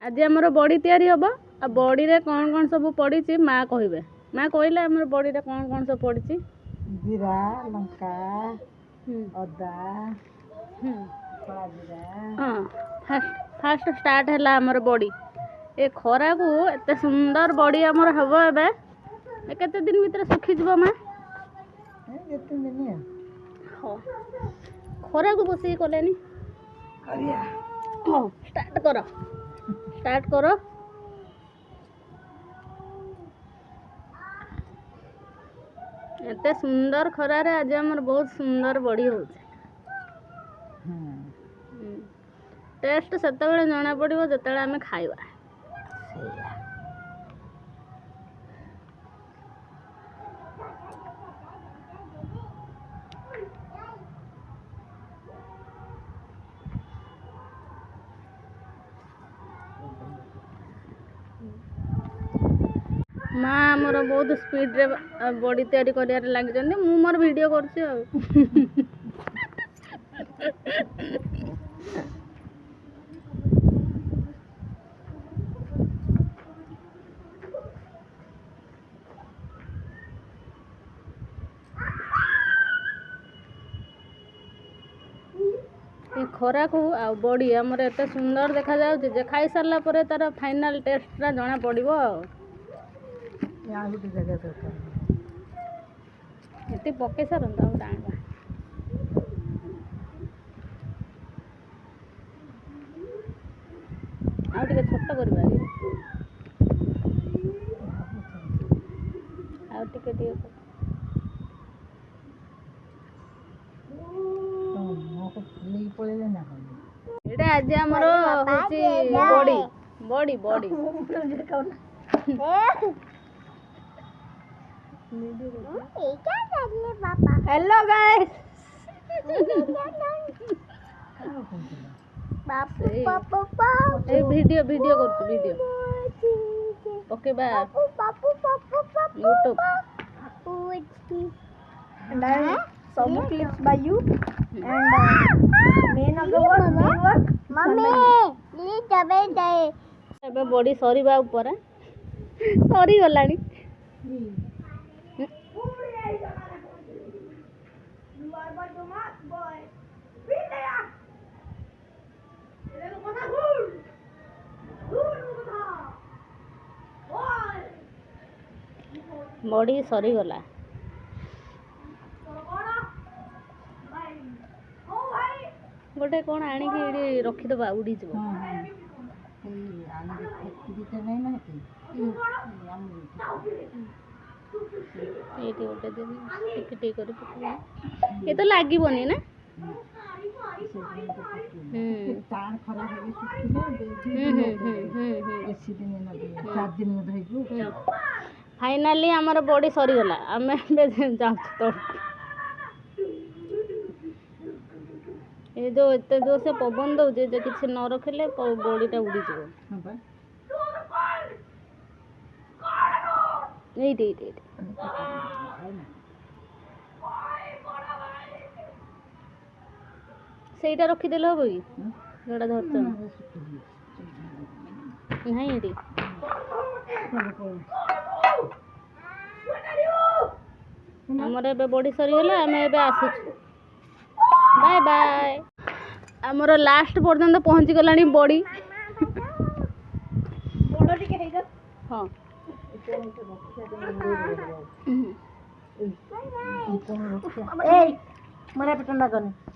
आज आमर बड़ी तैयारी हम आ बड़ी रे कौन कौन सब पड़ी माँ कहे माँ कहले आमर बड़ी रे कौन कौन सब पड़ी जीरा लंका अदा हाँ फास्ट स्टार्ट है आमर बड़ी ए खरा को एत सुंदर बड़ी आमर हम ए केते दिन भीतर सुखी जीव माँ हाँ खरा को बस कले स्टार्ट कर एते सुंदर खरारे आज आमर बहुत सुंदर बड़ी हो टेस्ट से जना पड़ो जो आम खाइबा माँ आमर बहुत स्पीड रे बड़ी तैयारी कर लगे मु मोर वीडियो कर खरा को आ बड़ी आमर एत सुंदर देखा जाए खाई सारा पर तार फाइनाल टेस्टा जना पड़ो ये पके सार आनवा आगे छोट करवा आज आमर बड़ी बड़ी बड़ी हेलो गाइस वीडियो वीडियो कर वीडियो ओके बा YouTube some clips by you and main of the work mummy please jabe dai ଏବେ ବଡି ସରିବା ଉପରେ ସରି ଗଲାଣି बड़ी सरी गला गोटे कौन आणिकी रखीदबा उड़ी जीव ये गोटे देवी ये तो लगनी ना फाइनाली आमर बॉडी सरीगला आम जाऊँ ये जो एत जोर से पवन दौजे जो किसी न रखिले बॉडीटा उड़ी जीव ସେଇଟା ରଖିଦେଲେ ହବ କି ଯୋଉଟା ଧରିଛ ନାହିଁ ଏଠି ଆମର ଏବେ ବଡି ସରିଗଲା ଆମେ ଏବେ ଆସୁଛୁ बाय बाय आमर लास्ट पर्यंत पहुँची गलानी बड़ी हाँ मना पे ठंडा करनी